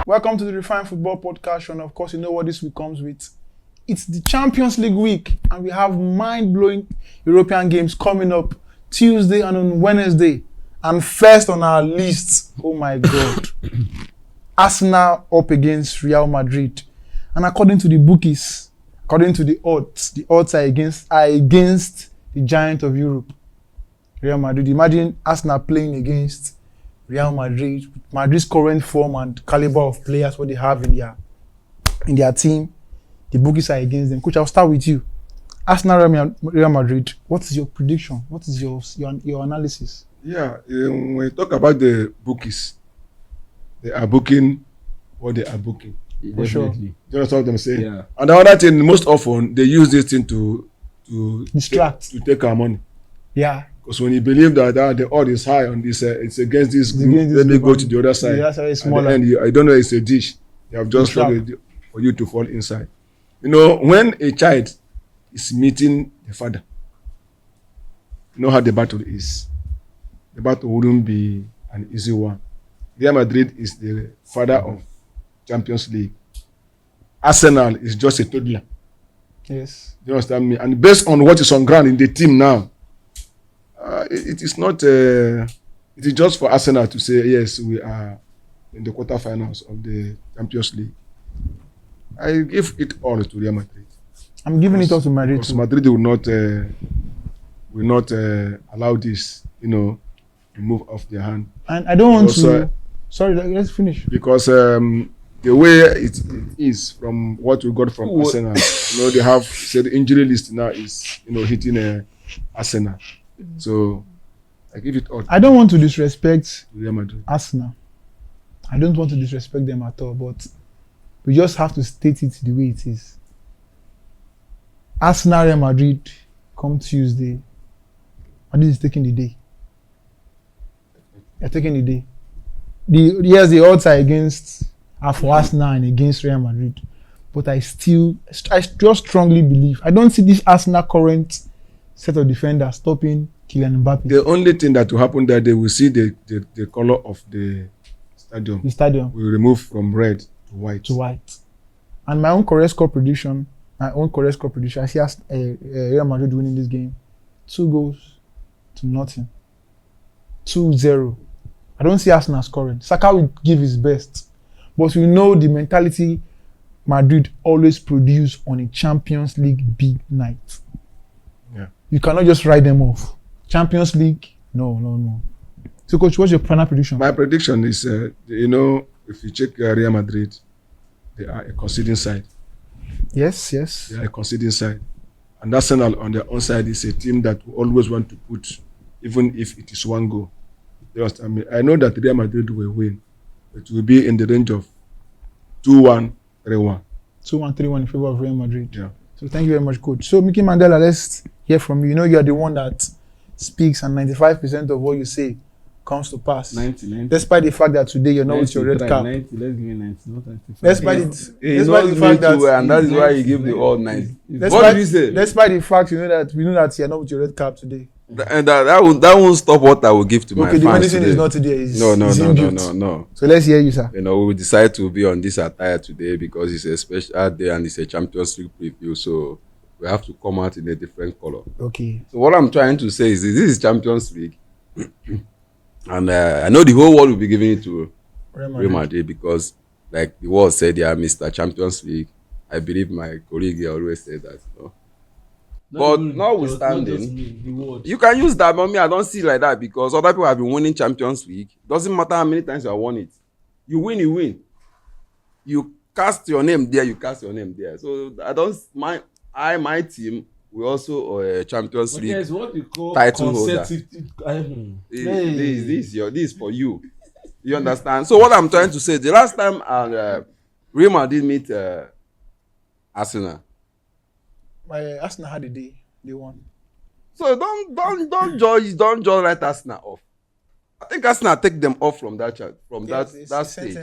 Welcome to the Refined Football Podcast, and of course, you know what this week comes with. It's the Champions League week, and we have mind-blowing European games coming up Tuesday and on Wednesday. And first on our list, oh my God, Arsenal up against Real Madrid. And according to the bookies, according to the odds are against the giant of Europe, Real Madrid. Imagine Arsenal playing against Real Madrid, Madrid's current form and caliber of players, what they have in their team. The bookies are against them. Coach, I'll start with you. Arsenal, Real Madrid. What is your prediction? What is your analysis? Yeah, when we talk about the bookies, they are booking what they are booking. For sure. Do you understand what I'm saying? Yeah. And the other thing, most often, they use this thing to Distract. to take our money. Yeah. Because when you believe that the odd is high on this, it's against this group, let me go to the other side. The other side is At smaller. the end, I don't know, it's a dish. They have just told it for you to fall inside. You know, when a child is meeting the father, you know how the battle is. The battle wouldn't be an easy one. Real Madrid is the father of Champions League. Arsenal is just a toddler. Yes. Do you understand me? And based on what is on ground in the team now, it is not. It is just for Arsenal to say yes, we are in the quarterfinals of the Champions League. I give it all to Real Madrid. I'm giving it all to Madrid. Because Madrid will not allow this, to move off their hand. And I don't want Also, to. Sorry, let's finish. Because the way it is from what we got from Arsenal, they have said the injury list now is hitting Arsenal. So I give it all to I don't want to disrespect Real Madrid. Arsenal. I don't want to disrespect them at all, but we just have to state it the way it is. Arsenal, Real Madrid, come Tuesday. Madrid is taking the day. They're taking the day. The odds are for Arsenal and against Real Madrid. But I just strongly believe, I don't see this Arsenal current set of defenders stopping Kylian Mbappe. The only thing that will happen that they will see the color of the stadium. The stadium. Will remove from red to white. And my own correct score prediction, I see Real Madrid winning this game 2-0. 2-0. I don't see Arsenal scoring. Saka will give his best. But we know the mentality Madrid always produce on a Champions League big night. Yeah. You cannot just write them off. Champions League, no. So, Coach, what's your final prediction? My prediction is, if you check Real Madrid, they are a conceding side. Yes. They are a conceding side. And Arsenal on their own side is a team that will always want to put, even if it is one goal. You understand me? I know that Real Madrid will win. It will be in the range of 2-1, 3-1. 2-1, 3-1 in favor of Real Madrid. Yeah. So thank you very much, Coach. So Mickey Mandela, let's hear from you. You know you are the one that speaks, and 95% of what you say comes to pass. 90. Despite the fact that today you're not with your red cap. 90, let's give me 90, not 95. Despite the fact that and that is why you give the all 90. What despite, did you say? despite the fact we know that you're not with your red cap today. And that won't stop what I will give to my Okay, the fans medicine today. is not today. It's No. So let's hear you, sir. We will decide to be on this attire today because it's a special day and it's a Champions League preview. So we have to come out in a different color. Okay. So what I'm trying to say is this is Champions League. And I know the whole world will be giving it to Real Madrid because, like the world said, they are Mr. Champions League. I believe my colleague here always said that. But notwithstanding, you can use that, but me, I don't see it like that because other people have been winning Champions League. Doesn't matter how many times you have won it. You win. You cast your name there, So my team will also Champions League. There's what we call title holder. This is for you. You understand? So what I'm trying to say, the last time Real Madrid meet Arsenal. Arsenal had a day. They won. So don't judge right Arsenal off. I think Arsenal take them off from that that stage.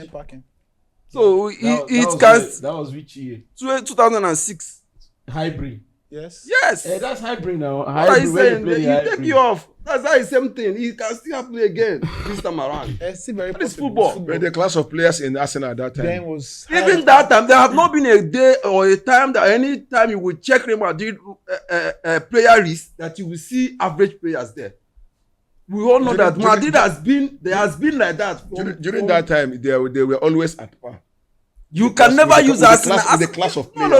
So that was which year? 2006. Hybrid. Yes. Yes. That's hybrid now. What are you saying? You take you off. That's the same thing. He can still play again this time around. It's still very That is possible. football. But the class of players in Arsenal at that time. Then was Even that time, there have not been a day or a time that any time you will check Real Madrid player list that you will see average players there. We all know that Madrid has been like that. During that time, they were always at par. You can never use Arsenal as the class of players.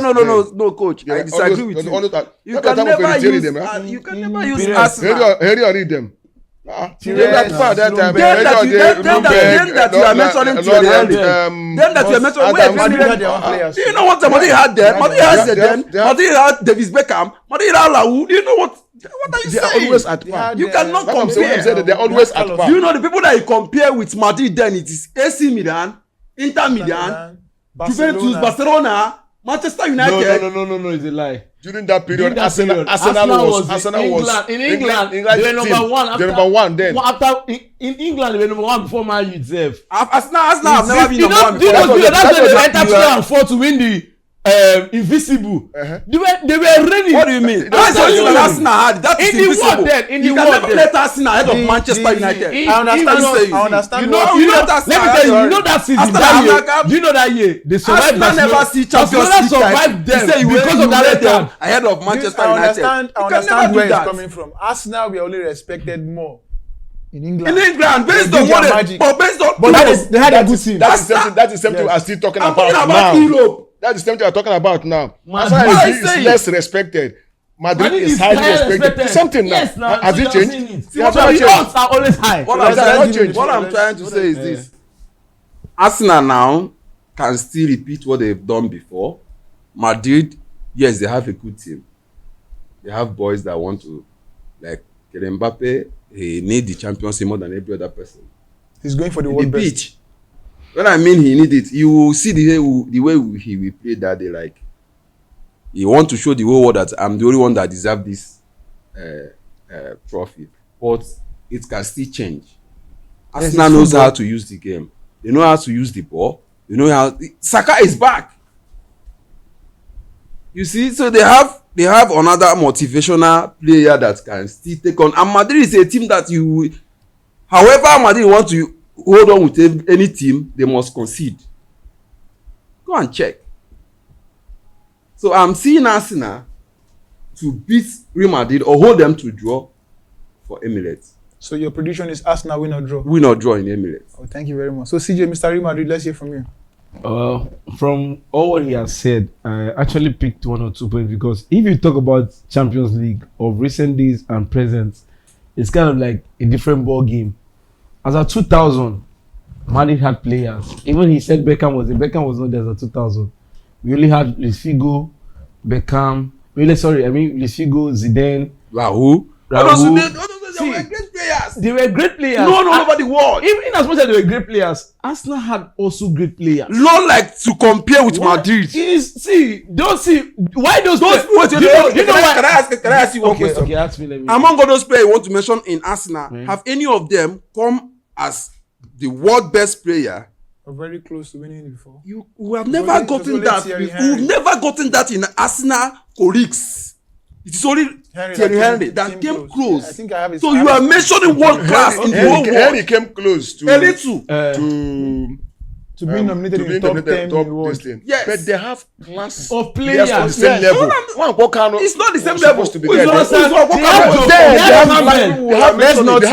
No, coach. I disagree with you. You can never use Arsenal. Henry read them. They were at par that time. Then that you are mentioning Thierry Henry. Then that you are mentioning. Madrid had their own players. Do you know what Madrid had there? Madrid has them. Madrid had Davis Beckham. Madrid had Laou. Do you know what? What are you They are saying? always at par. You cannot I'm saying compare. that they are always at par. Do you know the people that you compare with Madrid? Then it is AC Milan, Inter Milan, Juventus, Barcelona, Manchester United. No, it's a lie. During that period, During that Arsenal period, was in England, they were number one. They were number one then. In England, they were number one before Man U itself. Arsenal have never been number one. That's before. why they entered 2004 to win the Invisible. They were ready. What do you mean? That's what you Arsenal had. That is In the invisible. world then, in You the can world never then. let Arsenal ahead of Manchester United. I understand. You know, let me tell you, you know that season, Arsenal that year, have- do you know that year? They survived Arsenal never see Champions Barcelona League survived title. them You say you because of that rate them record. ahead of Manchester I United. understand You can never where do it's that. coming from. Arsenal were only respected more in England. In England, based They on did what their they, magic. but based on But they had a good team. That is something we are still talking I'm about talking about now. Europe. That is something we are talking about now. Madrid Arsenal is is saying- less respected. Madrid Madrid is highly respected. Something now. Yes, now. Has so it you are changed? seeing it. It has So not the changed. odds are always high. What Let's I'm change. trying to say is this: Arsenal now can still repeat what they've done before. Madrid, yes, they have a good team. They have boys that want to, like Kylian Mbappe. He need the Champions League more than every other person. He's going for the The world best. pitch. When I mean he need it, you will see the way he will play that day. Like he want to show the whole world that I'm the only one that deserve this trophy. But it can still change. Arsenal it's knows football. how to use the game. They know how to use the ball. They know how. Saka is back. You see, so they have another motivational player that can still take on. And Madrid is a team that however Madrid want to hold on with any team, they must concede. Go and check. So I'm seeing Arsenal to beat Real Madrid or hold them to draw for Emirates. So your prediction is Arsenal win or draw? Win or draw in Emirates. Oh, thank you very much. So CJ, Mr. Real Madrid, let's hear from you. From all what he has said, I actually picked 1 or 2 points because if you talk about Champions League of recent days and present, it's kind of like a different ball game. As a 2000, Madrid had players. Even he said Beckham was not there as a 2000. We only had Luis Figo, Beckham. Luis Figo, Zidane, Raul. They were great players. They were great players. All over the world. Even as much as they were great players, Arsenal had also great players. Not like to compare with Madrid. Don't see why those Wait, why? can I ask you one question? Okay, ask me. Let me. Among all those players you want to mention in Arsenal, have any of them come as the world best player? We're very close to winning it before. We have never gotten that. We've never gotten that in Arsenal colleagues. It is only Thierry Henry that came close. Yeah, I think I have his So you are mentioning world class in the whole Henry world. came close to To be nominated in the top 10 in the world. this thing. Yes. But they have class Of players on the players. same level. It's not the same was level. supposed to be Who is there. not- They- who is not- they have who is Joe- not- they have Campbell. Campbell. They have Let's Anthony, not they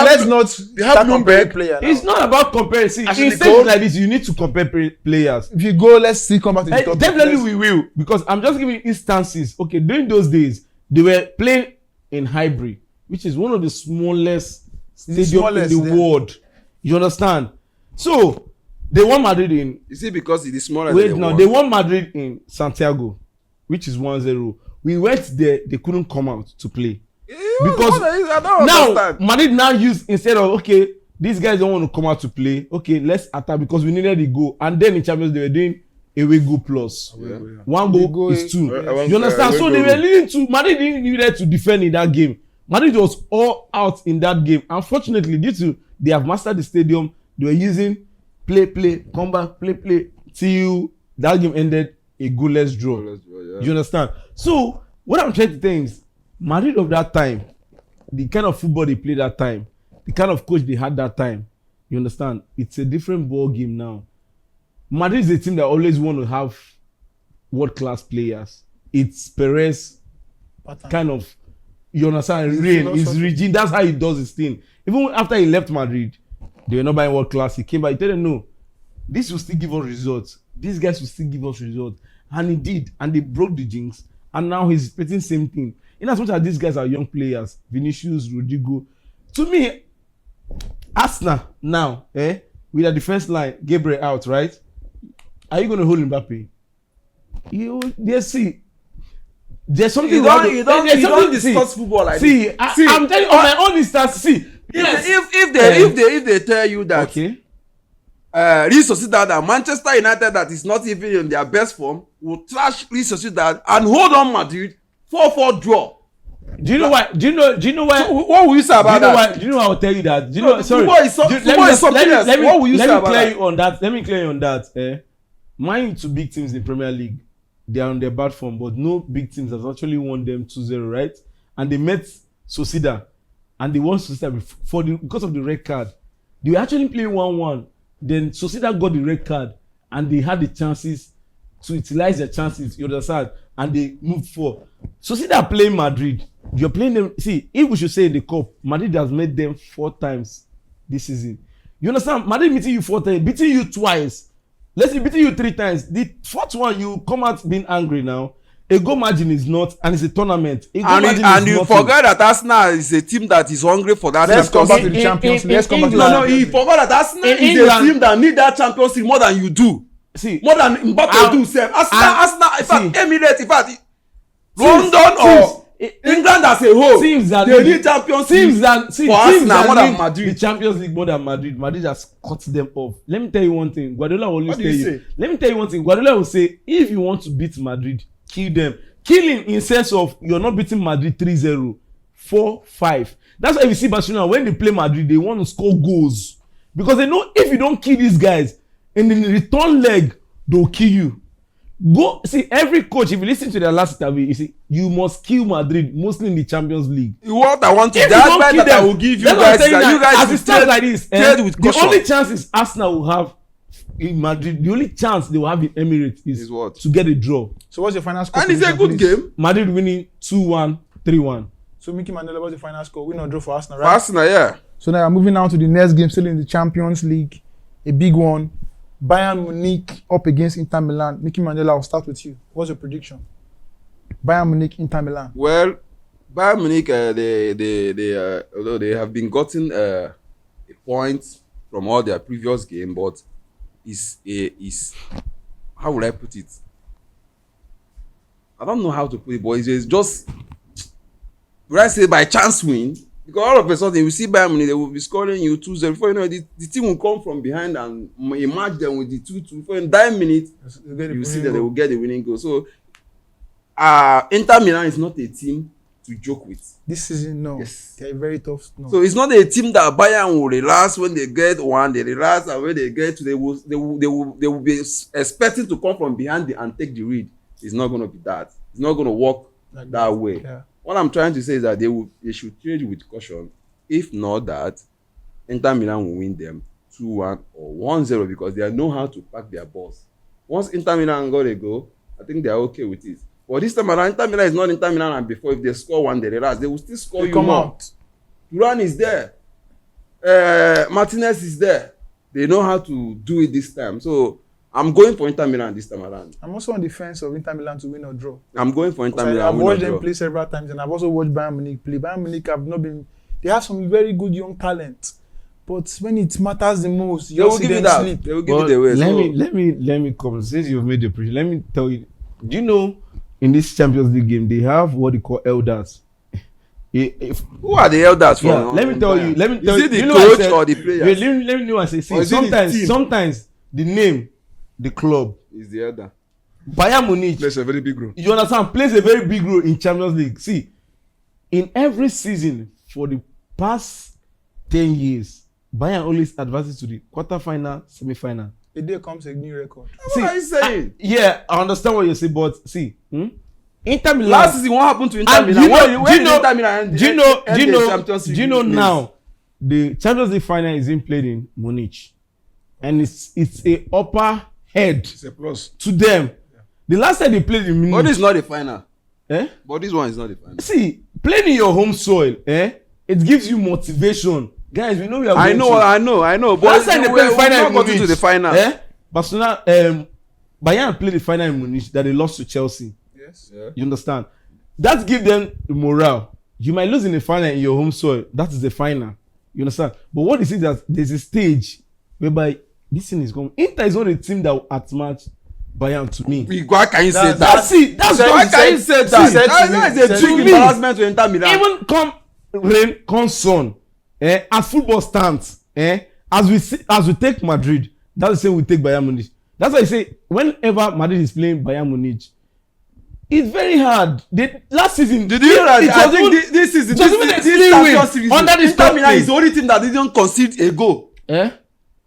have start comparing Bloomberg. player now. It's not about comparing. See, Actually, in things Cole- like this, you need to compare players. If you go, let's see come back to the top. Definitely we will, because I'm just giving instances. Okay, during those days, they were playing in Highbury, which is one of the smallest stadiums smallest in the there. world. You understand? So they won Madrid in. Is it because it is smaller Wait, than no, they won Madrid in Santiago, which is 1-0. We went there; they couldn't come out to play. Because I don't now understand. Madrid now use, instead of okay, these guys don't want to come out to play. Okay, let's attack because we needed the goal. And then in Champions they were doing away goal plus. One goal goal is 2. one You understand? away So they goal. were leading to Madrid didn't needed to defend in that game. Madrid was all out in that game. Unfortunately, due to they have mastered the stadium, they were using play, come back, play till that game ended a goalless draw. You understand? So what I'm trying to tell you is Madrid of that time the kind of football they played that time, the kind of coach they had that time, you understand? It's a different ball game now. Madrid is a team that always want to have world-class players. It's Perez kind of, you understand, his regime. That's how he does his thing. Even after he left Madrid, they were not buying world-class. He came back, he told them, no, this will still give us results. These guys will still give us results. And he did. And they broke the jinx. And now he's repeating the same thing. In as much as these guys are young players, Vinicius, Rodrigo, to me, Arsenal now, with a defense line, Gabriel out, right? Are you going to hold Mbappe? There's something you don't discuss football like this. I'm telling you on my own instance. See, if they tell you that okay, Real Sociedad and Manchester United that is not even in their best form will trash Real Sociedad and hold on Madrid 4-4 draw. Do you know why? Do you know why? So what will you say about that? Do you know why I will tell you that? Do you know? Sorry. Football is something else. What will you say about that? Let me clear you on that. Mind to big teams in Premier League, they are on their bad form, but no big teams has actually won them 2-0, right? And they met Sociedad, and they won Sociedad because of the red card. They were actually playing 1-1. Then Sociedad got the red card, and they had the chances to utilize their chances. You understand? And they moved forward. Sociedad playing Madrid. You're playing them. See, if we should say in the cup, Madrid has met them 4 times this season. You understand? Madrid meeting you 4 times, beating you twice. Let's say beating you 3 times. The 4th one, you come out being angry now. A goal margin is not, and it's a tournament. And you forget that Arsenal is a team that is hungry for that. Let's come back to the Champions League. You forgot that Arsenal is a team that need that Champions League more than you do. See, more than Mbappe do. Arsenal, in fact, Emirates, in fact, London or England as a whole, they need Champions League for Arsenal more than Madrid. The Champions League more than Madrid. Madrid just cut them off. Let me tell you one thing. Guardiola will always tell you. Let me tell you one thing. Guardiola will say, if you want to beat Madrid, kill them. Killing in sense of you're not beating Madrid 3-0, 4-5. That's why we see Barcelona when they play Madrid, they want to score goals because they know if you don't kill these guys in the return leg, they'll kill you. Go see every coach. If you listen to their last interview, you see you must kill Madrid, mostly in the Champions League. What I want to that I will give you guys that you guys as it stands like this. The only chances Arsenal will have in Madrid, the only chance they will have in Emirates is what? To get a draw. So what's your final score? And it's a good game. Madrid winning 2-1, 3-1. So Mickey Mandela, what's the final score? Win or draw for Arsenal, right? For Arsenal, yeah. So now I'm moving on to the next game, still in the Champions League, a big one. Bayern Munich up against Inter Milan. Mickey Mandela, I'll start with you. What's your prediction? Bayern Munich, Inter Milan. Well, Bayern Munich, they although they have been gotten a point from all their previous game, but is how would I put it? I don't know how to put it, but it's just would I say by chance win? Because all of a sudden we see Bayern Munich, they will be scoring you 2-0. Before you know the team will come from behind and match them with the 2-2. For in 9 minutes, you see that they will get the winning goal. So Inter Milan is not a team to joke with. This season, no. Yes. They're very tough. No. So it's not a team that Bayern will relax when they get one, they relax, and when they get two, they will be expecting to come from behind and take the lead. It's not going to be that. It's not going to work like that way. Yeah. What I'm trying to say is that they should trade with caution. If not that, Inter Milan will win them 2-1 or 1-0 because they know how to pack their balls. Once Inter Milan got a goal, I think they are okay with it. But this time around, Inter Milan is not Inter Milan and before. If they score one, they relax. They will still score you more. Out. Thuram is there. Martinez is there. They know how to do it this time. So I'm going for Inter Milan this time around. I'm also on the fence of Inter Milan to win or draw. I'm going for Inter Milan. I've watched them play several times and I've also watched Bayern Munich play. Bayern Munich have not been. They have some very good young talent, but when it matters the most, you see them sleep. They will give it away. Let me come. Since you've made the prediction, let me tell you. Do you know in this Champions League game they have what they call elders? Who are the elders for? Yeah, let me tell you. Is it the coach or the players? Let me know what I say. See, sometimes the name, the club is the elder. Bayern Munich plays a very big role. You understand? Plays a very big role in Champions League. See, in every season for the past 10 years, Bayern always advances to the quarterfinal, semi-final. A day comes a new record. What are you saying? I understand what you say, but see, Inter Milan. Last season, what happened to Inter And Milan? do When you know? Inter Milan end Do you know? end Do you the know? Champions Do you know League now? The Champions League final is being played in Munich, and it's a upper head It's a plus. to them. The last time they played in Munich, But this is not the final. eh? But this one is not the final. See, playing in your home soil, it gives you motivation. Guys, we know we are. I going know. But Last time they played the final in not Munich, to the final. Barcelona, Bayern played the final in Munich that they lost to Chelsea. Yes. Yeah. You understand? That gives them the morale. You might lose in the final in your home soil. That is the final. You understand? But what is it that there's a stage whereby this thing is going. Inter is not a team that will outmatch Bayern to me. Why can you say that? That's it. That's Why can you say that? That is a to big me, embarrassment to Inter Milan. even come rain, come sun, as football stands, as we take Madrid, that's the same we take Bayern Munich. That's why I say whenever Madrid is playing Bayern Munich, it's very hard. Last season, Did you realize? it I was think even- this is it was even a this three Champions win Series. under this Inter top Milan league. is the only team that didn't concede a goal.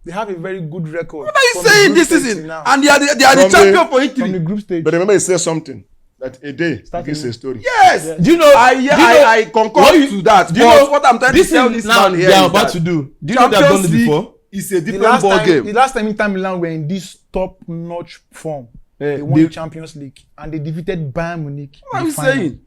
They have a very good record. What are you from the saying group this stage season? now. And they are the From champion for From the Italy. group stage. But remember, he said something that a day Starting begins a story. Yes. Do you know? I concur to that. Do you But know what I'm trying to this tell is this now man here they are is about that to do. Do you know they have done Champions it League before? is a The different ball the game. last time Inter Milan were in this top-notch form, they won they- the Champions League and they defeated Bayern Munich. What are in you the final. saying?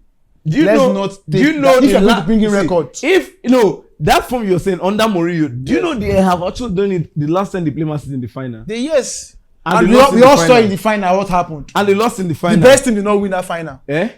Do you Let's know? not Do you take know? that- if you're the going to bring in see, records. If you know that form you're saying under Mourinho, do you know they have actually done it the last time they played Man City in the final, Yes. And And they we lost all, in we the all saw final. in the final what happened. and they lost in the The final. best team did not win that final. Eh?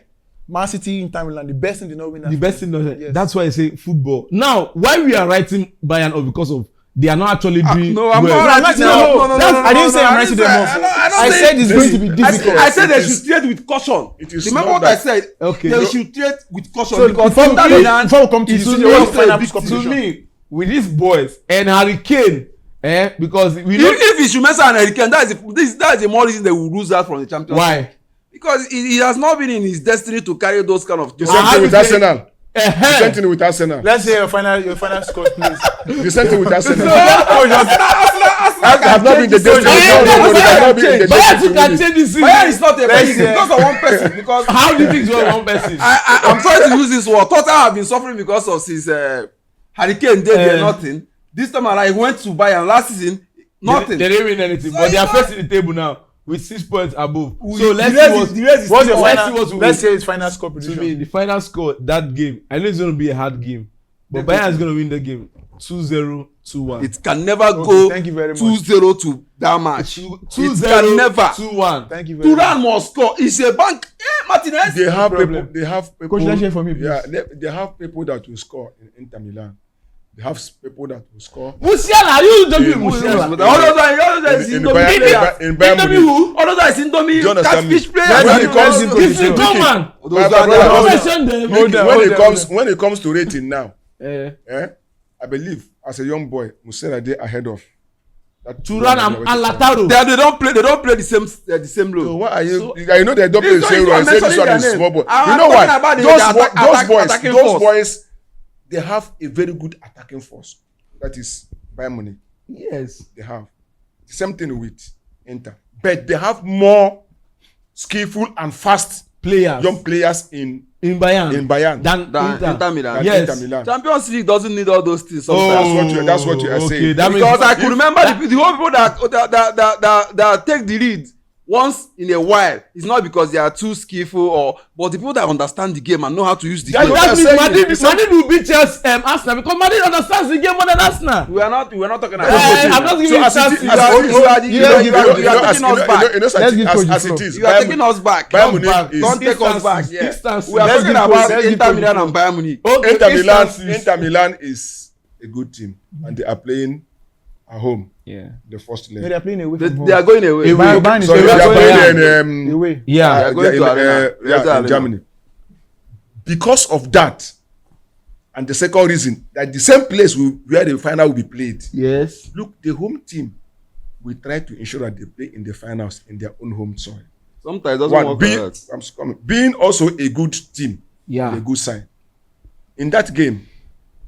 Man City, Inter Milan, the best team did not win that The final. best thing. Yes. That's why I say football. Now, why we are writing Bayern off because of they are not actually doing No, I'm well. not I'm writing not- them no, off. No, I didn't say I'm I writing didn't them say- off. I don't I say- said it's going to be difficult. I said they It is- should trade with caution. It is Remember not what I that- said? Okay. They No. should trade with caution. So because before Inter we Milan come to is the to senior me- final to To competition. me, with these boys and Harry Kane, because we know If it's Shumesa and Hurricane, that's the more reason they will lose that from the Champions League. why. Because he has not been in his destiny to carry those kind of. The same I thing with have Arsenal. The same Uh-huh. thing with Arsenal. Let's hear your final score, please. The same thing with Arsenal. Arsenal have not been the destiny. No, no, they have not been the Bayern destiny. you can change this Bayern season. is not a Let's person hear- because of one person. Because How do you think it's one person? I'm trying to use this word. Tottenham have been suffering because of his Hurricane did nothing. This time around, he went to Bayern last season. Nothing. They didn't win anything, So but they are it's not- first in the table now with 6 points above. We- So let's the rest see is- the rest is What's your still- let's see final? what we Let's win. hear his final score To prediction. me, the final score that game, I know it's going to be a hard game, but Bayern is going to win the game 2-0, 2-1. It can never go thank you very much. 2-0 to that match. 2-0, It can never. 2-1. Thank you very much. Turan must score. It's a bank. Martinez. They have problem. people. They have people. Coach, let's hear from you, please. Yeah, they have people that will score in Inter Milan. They have people that will score. Musiala, you don't be In- Musiala. All those are In Indomie Bayern- players. in Bayern Indomie Munich. who? All those are Indomie Do you understand me? catfish players. When Let's it give- comes let's to give If you position. come man, Those My are brother, the- don't hold on. mention them. Hold on. When it comes to rating now, Eh, I believe as a young boy, Musiala they ahead of that Turan and Lataro. They don't play the same So role. why are you? I know they don't play the This same one role. I is say not this one mentioning is their small name. boy. I'm You know talking why? about the attacking Those force. boys, they have a very good attacking force. That is Bayern Munich. Yes. They have the same thing with Inter, but they have more skillful and fast Players young players in Bayern Bayern. than Inter Milan. Than Yes. Inter Milan. Champions League doesn't need all those things. Oh, Sometimes. That's what you are okay, saying. that means- Because I could remember the whole people that take the lead once in a while. It's not because they are too skillful but the people that understand the game and know how to use the That's game. what that I'm means saying. Madrid will beat Chelsea, Arsenal because Madrid understands the game more than Arsenal. We are not talking about. I'm not giving you as chance. it is- You as are- it is- you are the- you you know, are- you you are- know, you are as- taking us back. you know, Let's give Coach as the it floor. is. You are taking us back. Bayern Munich back. is Don't take us back. Yeah. Distances. We are Let's talking give about Coach- let's give Inter Coach Milan the and Bayern Munich. Okay, Inter Milan is a good team and they are playing at home. Yeah. The first No, leg. they are playing away They, from home. they are going away. Bayern is So they away. are Bayern. playing in Away. Yeah. They are going to Arena. in Germany. Because of that, and the second reason that the same place where the final will be played. Yes. Look, the home team will try to ensure that they play in the finals in their own home soil. Sometimes it doesn't One, work being, like that. being also a good team, Yeah. a good sign. In that game,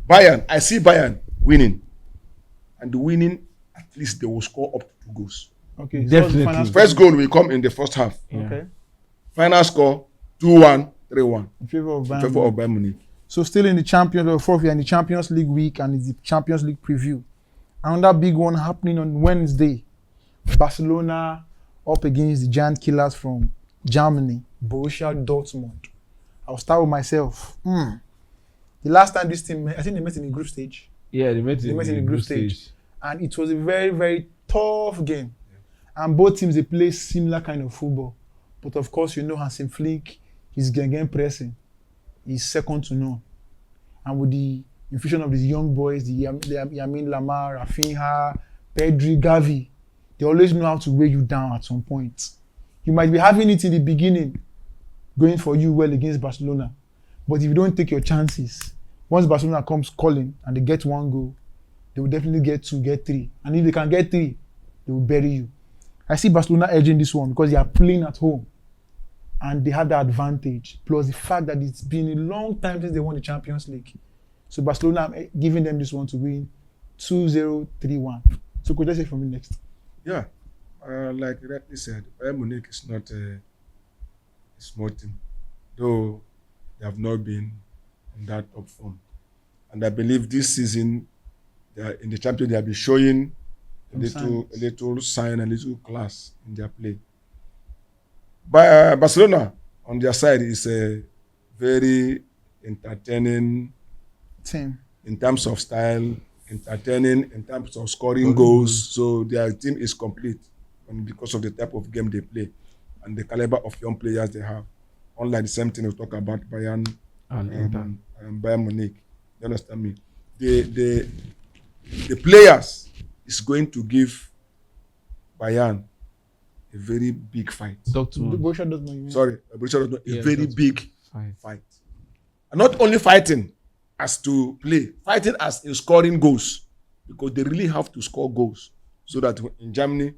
Bayern, I see Bayern winning, and winning at least they will score up to 2 goals. Okay. Definitely. So final score. First goal will come in the first half. Okay. Final score 2-1, 3-1 In favor of in Bayern. favor of Bayern Munich. So still in the Champions League, fourth year in the Champions League week, and it's the Champions League preview. Another big one happening on Wednesday. Barcelona up against the giant killers from Germany, Borussia Dortmund. I'll start with myself. The last time this team met, I think they met in the group stage, Yeah, they met They in met in the the group group stage. stage. and it was a very, very tough game. And both teams, they play similar kind of football. But of course, you know Hansi Flick, his game pressing is second to none. And with the infusion of these young boys, the Yamin Lamar, Rafinha, Pedri, Gavi, they always know how to weigh you down at some point. You might be having it in the beginning, going for you well against Barcelona. But if you don't take your chances, once Barcelona comes calling and they get one goal, they will definitely get two, get three. And if they can get three, they will bury you. I see Barcelona edging this one because they are playing at home and they have the advantage. Plus the fact that it's been a long time since they won the Champions League. So Barcelona, I'm giving them this one to win 2-0, 3-1. So could I say from me next? Yeah, like rightly said, Bayern Munich is not a small team, though they have not been in that top form. And I believe this season, they are in the Champions, they have been showing a little sign, a little class in their play. But Barcelona, on their side, is a very entertaining Team. in terms of style, entertaining in terms of scoring goals. So their team is complete, and because of the type of game they play and the caliber of young players they have. Unlike the same thing we talk about Bayern and Bayern Munich. You understand me? The players is going to give Bayern a very big fight. Dortmund. Borussia Dortmund. Sorry, Borussia Dortmund, a Yeah, very Dortmund. big Fight. fight. And not only fighting as to play, fighting as in scoring goals, because they really have to score goals so that in Germany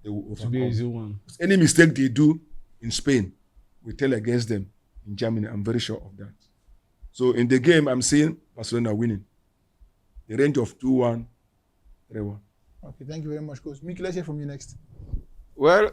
they will To be an overcome. easy one. Any mistake they do in Spain, we tell against them in Germany. I'm very sure of that. So in the game, I'm seeing Barcelona winning. The range of 2-1, 3-1. Okay, thank you very much, Coach. Mickey, let's hear from you next. Well,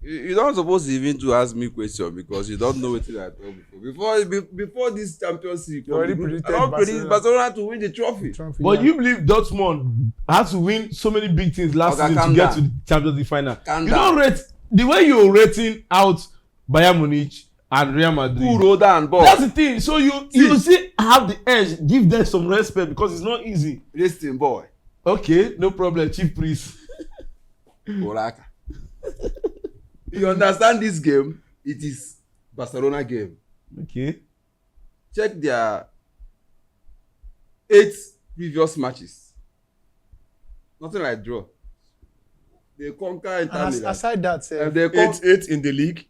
you don't suppose to even to ask me question because you don't know what I told before. Before this Champions League, You already come, predicted I don't predict Barcelona. Barcelona to win the trophy. But you believe Dortmund had to win so many big things last Okay, season to calm get down. to the Champions League final. Calm You down. don't rate the way you're rating out Bayern Munich and Real Madrid. Who rolled down ball? That's the thing. So you still have the edge. Give them some respect because it's not easy. Listen, boy. Okay, no problem, Chief Priest. Oraka. You understand this game? It is Barcelona game. Okay. Check their 8 previous matches. Nothing like draw. They conquer Inter And Milan. aside that, And they come 8 in the league.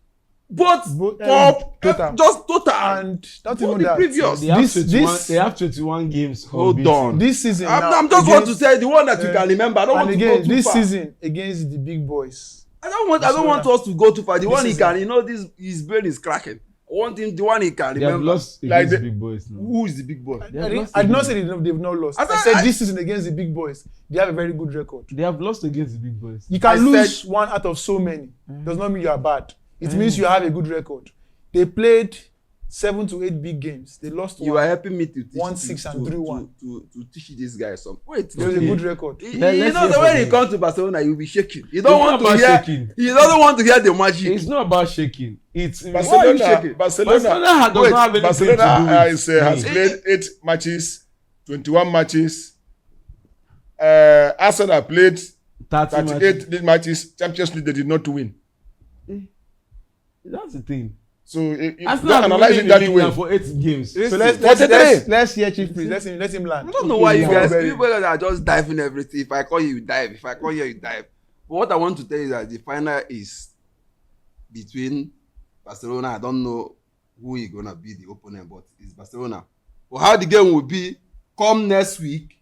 both Both, top, total. just total. and not Both even the that. previous. They have, This- 21, this- they have 21 games. Hold unbeaten. on. This season, now, I'm just want to against- say the one that you can remember. I don't want and to go again, too this far. season against the big boys. I don't want Barcelona. us to go too far. The This one he season. can, you know, this his brain is cracking. I want him, the one he can They have remember. lost Like against the- big boys now. Who is the big boy? They have lost I did not against- say they've not lost. I I thought- said I- this season against the big boys, they have a very good record. They have lost against the big boys. You can I lose said- one out of so many. Does not mean you are bad. It means you have a good record. They played 7 to 8 big games. They lost You one. are helping me to teach 1-6 and 3-1. to teach this guy some. Wait, There was a Okay. good record. You Let's know hear the from when he him. comes to Barcelona, you'll be shaking. You It's don't not want to about hear. shaking. He doesn't want to hear the magic. It's not about shaking. It's Why are you shaking? Barcelona does not have anything Barcelona to do with has me. played 8 matches, 21 matches. Arsenal played 30 matches. 38 league matches. Champions League they did not win. That's the thing. So if Arsenal you have analyze been it winning that the way, league for 8 games. So let's hear Chief Priest. Let him land. I don't know why you Okay, guys very- people are just diving everything. If I call you, you dive. If I call you, you dive. But what I want to tell you is that the final is between Barcelona. I don't know who is gonna be the opponent, but it's Barcelona. But how the game will be come next week,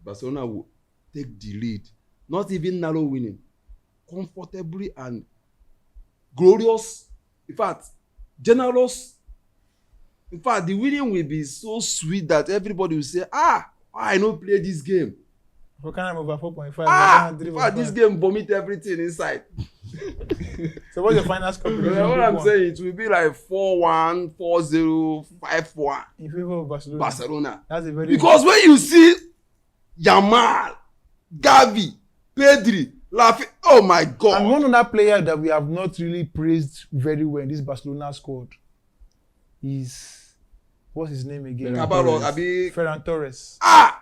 Barcelona will take the lead. Not even narrow winning, comfortably and glorious. In fact, generous. In fact, the winning will be so sweet that everybody will say, I no play this game. For Canada over 4.5. Ah, Three wow, this game vomit everything inside. So what's your final score prediction? What Group I'm one? saying, it will be like 4-1, 4-0, 5-1. In favor of Barcelona. Barcelona. That's a very Because when you see Yamal, Gavi, Pedri, Lafi, oh my God. And one other player that we have not really praised very well in this Barcelona squad is what's his name again? Caballo, Abi. Ferran Torres. Ah!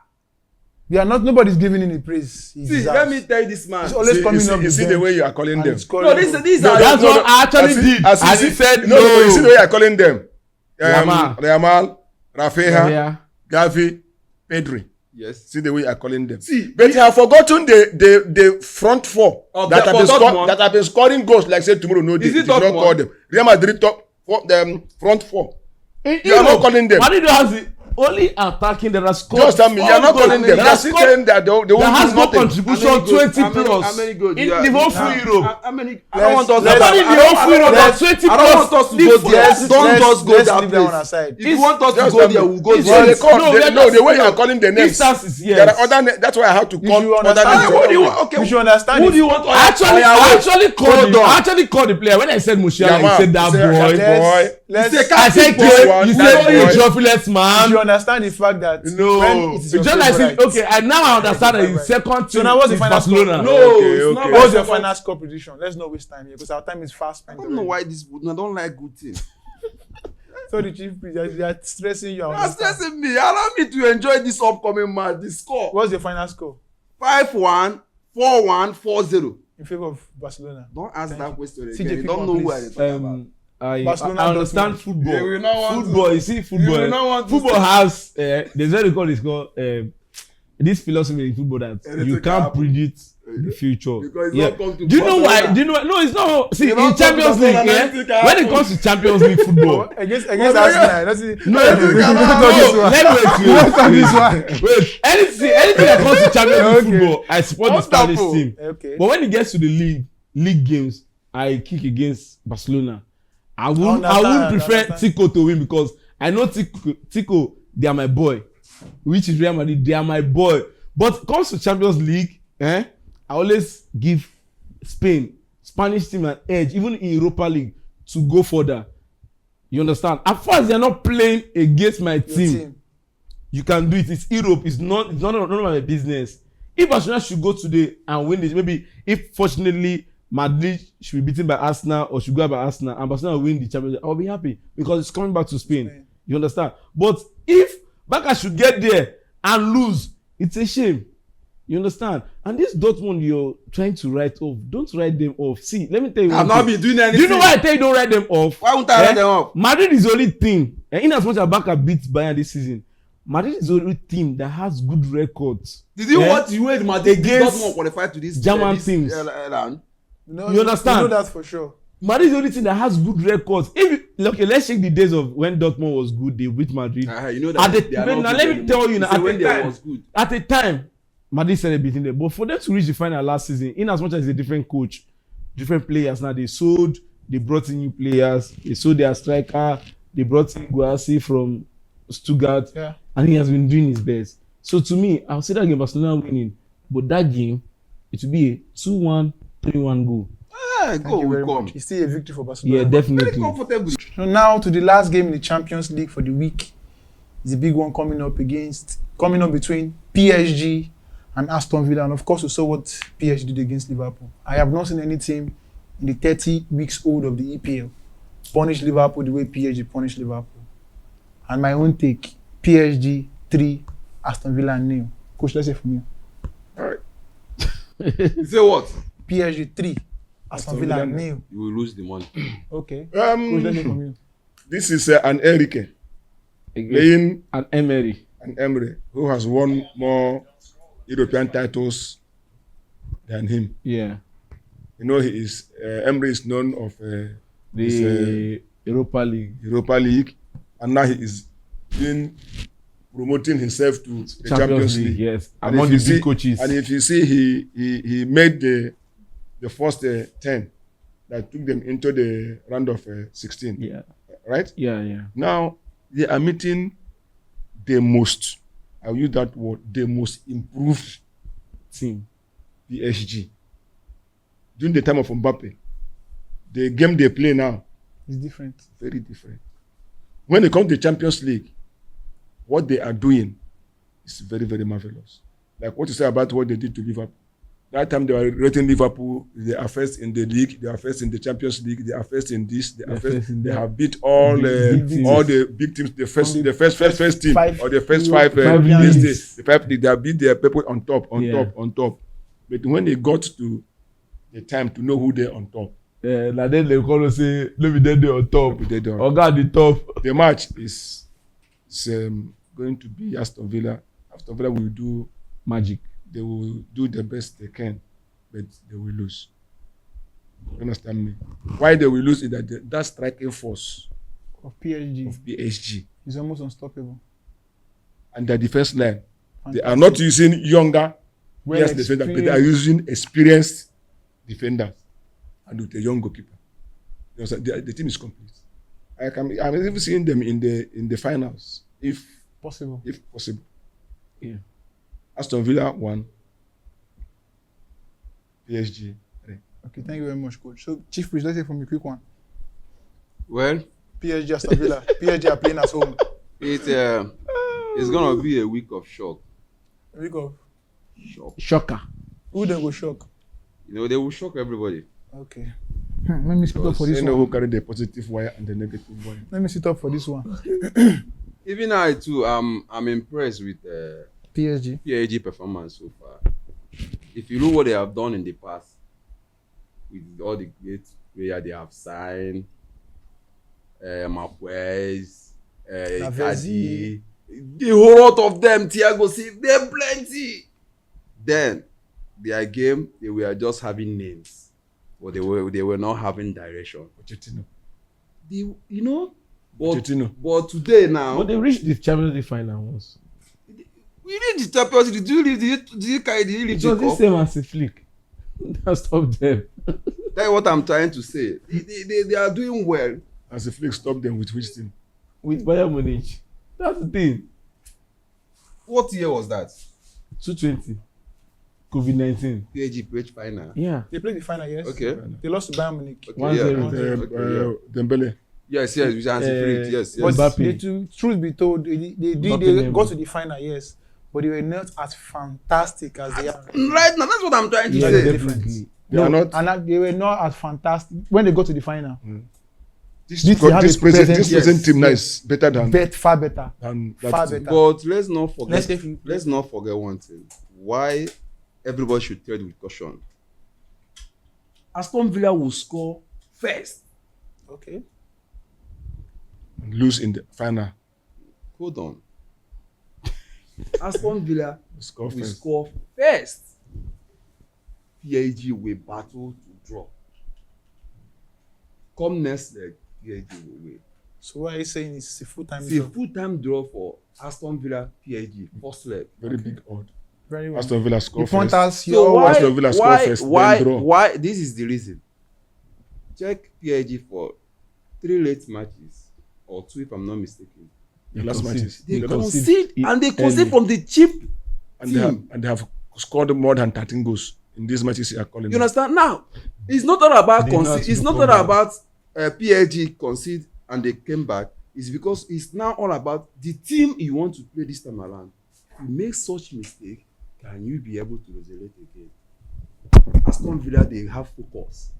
Nobody's giving him the praise. He See, deserves. let me tell you this man. He's always coming up. You see the way you are calling and them. scoring No, goals. these No, are That's what I actually did. As And he said no. You see the way you are calling them. Yamal. Yamal, Rafinha, Yeah. Gavi, Pedri. Yes. See the way you are calling them. See, But you have forgotten the front four Of that the- have been for Dortmund. that have been scoring goals like say tomorrow no day. Is it Did not Dortmund? call them. Real Madrid top for them front four. In You are not Europe, calling them. Madrid has the only attacking that has scored. Just tell me, you are not four calling goals. them. You That are has still scored- saying that they that won't has do no nothing. contribution How many 20 goals- plus how many goals in you are- the whole Nah, full Europe. How many? I don't want us to. let's- Nobody in the whole full Europe let's- has 20 I don't want plus. us to go there. Don't just go let's that leave that one place. aside. If you want us to Just go tell there, me. we'll go It's Well, there. they call, No, we are no, the just- way you are calling the names. Instances, yes. There are other that's why I have to You call should other understand. names. What do you want? Okay. You should understand. Who it. do you want to I actually called Hold on. I actually called the player when I said Musiala. Yamal, He said that say, boy. boy. Let's, He said, I said, Boy, you that said you boy. trophyless you man. should understand the fact that No, when it is it's your just like saying, favorite, okay, and now I understand that his favorite. second So team now what's the is final score? Barcelona. No, Okay, it's okay. not What's your my final score prediction? Let's not waste time here because our time is fast spent. I don't know why this. I don't like good things. So the chief priest, they are stressing you. I You're understand. stressing me. Allow me to enjoy this upcoming match. The score: What's your final score 5-1, 4-1, 4-0. in favor of Barcelona? Don't ask Thank that you. question CJ, again. You pick don't one, know who please. I am talking about. I Barcelona understand Dortmund. football. You will not want to- Football, you see, football. You will not want to Football say- has there's what they call it's called this philosophy in football that Anything you can can't happen. predict the future. Because it's Yeah. not come to Do you know why? Barcelona. Do you know? No, it's not. See, You in don't come to Champions League, Barcelona, yeah, anything can when it happen. comes to Champions League football, Against Well, Arsenal. Let's see. no, Let's no, talk no, this one. let me Let's talk this one. wait. Anything that comes to Champions League Okay. football, I support the Spanish Wonderful. team. Okay. But when it gets to the league games, I kick against Barcelona. I wouldn't understand. prefer Tico to win because I know Tico, they are my boy. Which is Real Madrid, they are my boy. But comes to Champions League, I always give Spanish team an edge, even in Europa League, to go further. You understand? As far as they are not playing against my Your team, you can do it. It's Europe. It's none of my business. If Barcelona should go today and win this, maybe if fortunately Madrid should be beaten by Arsenal or should go by Arsenal and Barcelona win the Champions League, I'll be happy because it's coming back to Spain. You understand? But if Barca should get there and lose, it's a shame. You understand? And this Dortmund you're trying to write off, don't write them off. See, let me tell you. I've one not thing. been doing Do anything. you know why I tell you don't write them off? Why won't I write them off? Madrid is the only team, and in as much as Barca beats Bayern this season, Madrid is the only team that has good records. Did you Eh? watch you wait Madrid Against Dortmund qualify to this German this, teams. round? No, You understand? You know that for sure. Madrid is the only team that has good records. If you, okay, let's check the days of when Dortmund was good, they beat Madrid. You know At the- they are wait, not now good let me anymore. tell you You now, say at when the they time- was good. At the time, Madrid started beating them, but for them to reach the final last season, in as much as it's a different coach, different players now, they brought in new players, they sold their striker, they brought in Guasi from Stuttgart, Yeah. and he has been doing his best. So to me, I'll say that game Barcelona winning, but that game, it will be a 2-1, 3-1 goal. Go, Thank you we very come. much. It's still a victory for Barcelona. Yeah, Very definitely. comfortable. So now to the last game in the Champions League for the week. It's a big one coming up between PSG and Aston Villa. And of course, we saw what PSG did against Liverpool. I have not seen any team in the 30 weeks old of the EPL punish Liverpool the way PSG punished Liverpool. And my own take, PSG 3, Aston Villa 0. Coach, let's say from you. You say what? PSG 3, Aston Villa 0. You will lose the money. Okay. Coach, let's say from you. This is an Enrique playing And Emery. an Emery who has won more European titles than him. Yeah. You know, he is Emery is known of The Europa League. Europa League, and now he is promoting himself to the Champions League. Yes. And Among if the you big coaches. And if you see, he made the first 10 that took them into the round of 16. Yeah. Right Yeah. now, they are meeting the most. I'll use that word. The most improved team. PSG. During the time of Mbappe, the game they play now, It's different. very different. When it comes to Champions League, what they are doing is very, very marvelous. Like what you say about what they did to Liverpool. That time they were rating Liverpool, they are first in the league, they are first in the Champions League, they are first in this, they are first. They have beat all the big teams, the first team, or the first five leagues. the five league, they have beat their people on top. But when it got to the time to know who they're on top, Like then they call us say, let me there on top. Or God the top. The match is going to be Aston Villa. Aston Villa will do Magic. They will do the best they can, but they will lose. You understand me? Why they will lose is that that striking force Of PSG. of PSG It's almost unstoppable. and their defense line, they Fantastic. are not using younger Well yes defenders, but they are using experienced defenders and with a young goalkeeper. You understand? The team is complete. I'm even seeing them in the finals, if Possible. possible. Yeah. Aston Villa 1, PSG 3. Okay, thank you very much, coach. So, Chief Priest, let's say from a quick one. Well, PSG Aston Villa. PSG are playing at home. it's gonna be a week of shock. A week of Shocker. who then go shock? You know, they will shock everybody. Okay. Let me sit up for this You know one. who carry the positive wire and the negative wire. Let me sit up for this one. Even I too, I'm impressed with PSG. PSG performance so far. If you look what they have done in the past, with all the great players they have signed, Marquez, Lavezzi. Icardi, the whole lot of them, Thiago Silva, they're plenty. Then their game, they were just having names, but they were not having direction. Pochettino. Pochettino. But today now, But they reached the Champions League final once. we need the Champions League. Did you carry the It the was the cup? same as a flick. That stopped them. That's what I'm trying to say. They are doing well. As the flick stopped them with which team? With Bayern Munich. That's the thing. What year was that? 220. COVID-19. PSG played final. Yeah. They played the final, yes. Okay. They lost to Bayern Munich. Okay, 1-0. yeah. Dembele. Yes, with Hansi Flick. Yes. But Mbappe. truth be told, they Mbappe got to the final, yes. But they were not as fantastic as they are. Right now, that's what I'm trying to Yeah, say. definitely. They are not. And they were not as fantastic when they got to the final. This This they have a present- present team now yes. is better than Far better. that Far team. better. But let's not forget. Let's Let's not forget one thing. Why everybody should tread with caution. Aston Villa will score first. Okay. Lose in the final. Hold on. Aston Villa Score will first. score first. PSG will battle to draw. Come next leg, PSG will win. So what are you saying is a full-time It's a job? full-time draw for Aston Villa PSG first leg. Very big odd. Very well. Aston Villa The score point first. as So your why, Aston Villa score first, then draw. why? This is the reason. Check PSG for 3 late matches or 2, if I'm not mistaken. The last matches. They They concede concede and they early. concede from the cheap And team. they have scored more than 13 goals in these matches you are calling. You understand? Now, it's not all about They know how concede. to It's not perform all well. about PSG concede and they came back. It's because it's now all about the team you want to play this time around. You make such mistake, can you be able to resurrect again? Aston Villa, they have focus.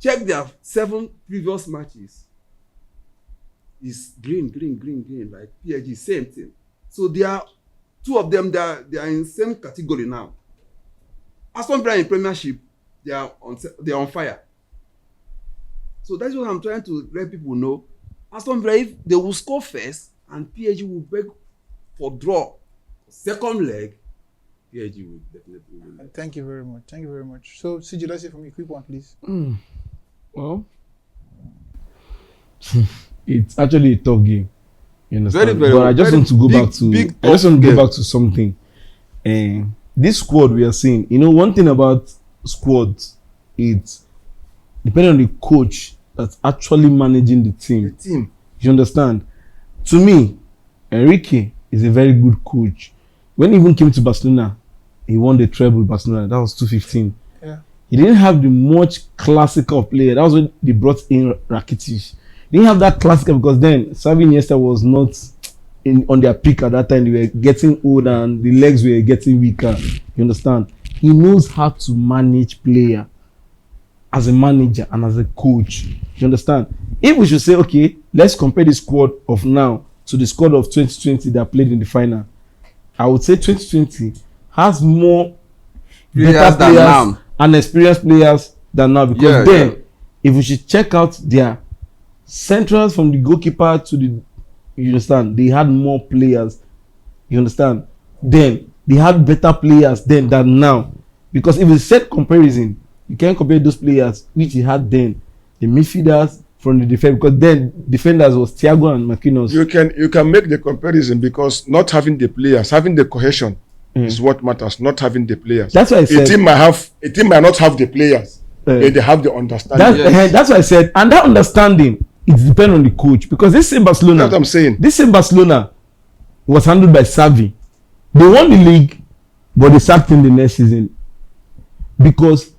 Check their 7 previous matches. It's green. Like PSG, same thing. So they are 2 of them. They are in same category now. Aston Villa in Premiership, they are on fire. So that's what I'm trying to let people know. Aston Villa, if they will score first and PSG will beg for draw, second leg, PSG will definitely win. Thank you very much. Thank you very much. So, CJ, let's hear from you. A quick one, please. Well, it's actually a tough game. You understand? Very, very but I just very want to go big, back to. big I just want to tough go back to something. This squad we are seeing. You know, one thing about squads, it's depending on the coach that's actually managing the team. The team. You understand? To me, Enrique is a very good coach. When he even came to Barcelona, he won the treble with Barcelona. That was 2015. Yeah. He didn't have the much classical player. That was when they brought in Rakitic. They didn't have that classical because then Xavi Iniesta was not on their peak at that time. They were getting old and the legs were getting weaker. You understand? He knows how to manage player as a manager and as a coach. You understand? If we should say, okay, let's compare the squad of now to the squad of 2020 that played in the final, I would say 2020 has more better players and experienced players than now, because then if we should check out their centrals from the goalkeeper to the, you understand, they had more players. You understand? Then they had better players then than now, because if we set comparison, you can't compare those players which he had then, the midfielders from the defense, because then defenders was Thiago and Marquinhos. You can make the comparison, because not having the players, having the cohesion is what matters. Not having the players. That's why I said a team might not have the players, but they have the understanding. That's why I said, and that understanding, it depends on the coach, because this same Barcelona, that's what I'm saying. This same Barcelona was handled by Xavi. They won the league, but they sacked him the next season because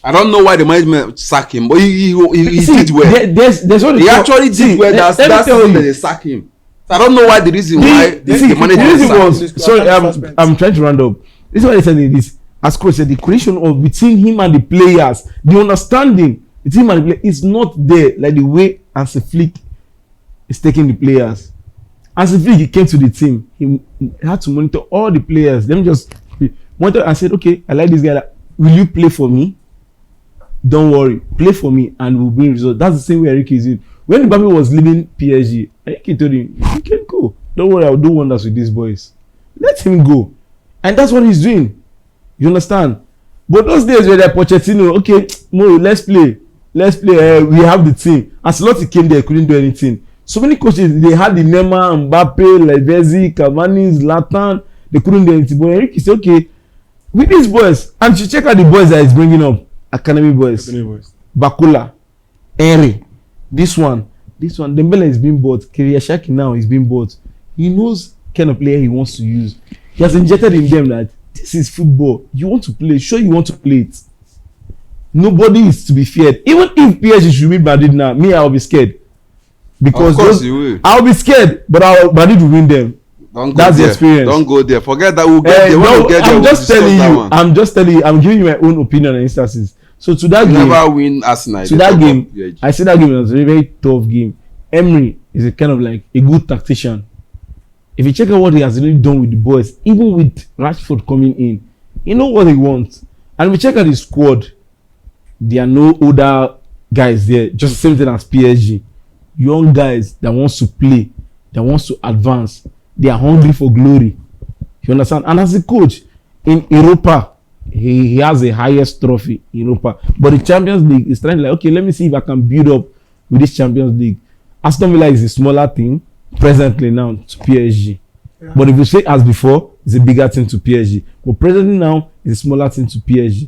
I don't know why the management sacked him, but he did well. There's what he actually did well. That's season that they sacked him. So I don't know why the reason why the management sacked him. Sorry, I'm trying to round up. This is what I said. This, as coach said, the creation of between him and the players, the understanding between him and the players is not there like the way Hansi Flick is taking the players. Hansi Flick, he came to the team. He had to monitor all the players. Let me just monitor and said, okay, I like this guy. Will you play for me? Don't worry, play for me and we'll bring results. That's the same way Enrique is doing. When Mbappe was leaving PSG, Enrique told him, you can go. Don't worry, I'll do wonders with these boys. Let him go. And that's what he's doing. You understand? But those days where they're Pochettino, okay, Mo, let's play. We have the team. Ancelotti came there, couldn't do anything. So many coaches, they had the Neymar, Mbappe, Lavezzi, Cavani, Zlatan. They couldn't do anything. But Enrique said, okay, with these boys, and you check out the boys that he's bringing up. Academy boys. Bakula, Henry, this one, Dembele is being bought. Kyriashaki now is being bought. He knows kind of player he wants to use. He has injected in them that this is football. You want to play, sure you want to play it. Nobody is to be feared. Even if PSG should beat Madrid now, me, I'll be scared. Because of course you will. I'll be scared, but Madrid will win them. That's the experience. Don't go there. Forget that. We'll get there. We'll get there. I'm just telling you. I'm giving you my own opinion and instances. So to that game, never win Arsenal. To that game, I see that game was a very, very tough game. Emery is a kind of like a good tactician. If you check out what he has really done with the boys, even with Rashford coming in, you know what he wants. And if you check out his squad, there are no older guys there. Just the same thing as PSG. Young guys that wants to play, that wants to advance. They are hungry for glory. You understand? And as a coach in Europa, he has the highest trophy in Europa. But the Champions League is trying to like, okay, let me see if I can build up with this Champions League. Aston Villa is a smaller team presently now to PSG. Yeah. But if you say as before, it's a bigger team to PSG. But presently now, it's a smaller team to PSG.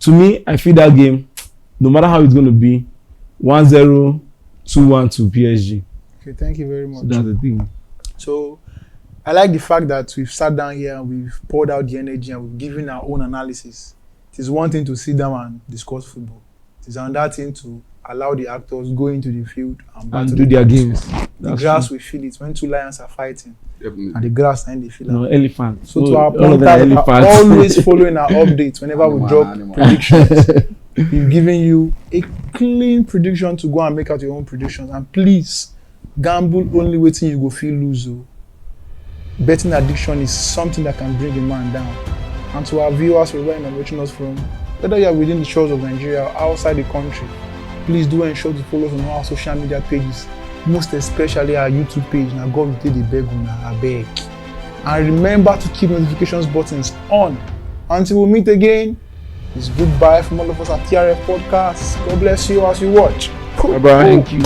To me, I feel that game, no matter how it's going to be, 1-0, 2-1 to PSG. Okay, thank you very much. So that's the thing. So I like the fact that we've sat down here and we've poured out the energy and we've given our own analysis. It is one thing to sit down and discuss football. It is another thing to allow the actors go into the field and do their games. The grass will feel it when two lions are fighting. Definitely. And the grass and they feel it. No, elephant. So to our pointers, always following our updates whenever we drop predictions. We've given you a clean prediction to go and make out your own predictions. And please, gamble only waiting you go feel lose. Betting addiction is something that can bring a man down. And to our viewers, wherever you're watching us from, whether you're within the shores of Nigeria or outside the country, please do ensure to follow us on our social media pages, most especially our YouTube page. Now God will take the beg, I beg. And remember to keep notifications buttons on. Until we meet again, it's goodbye from all of us at TRF Podcast. God bless you as you watch. Bye-bye. Thank you.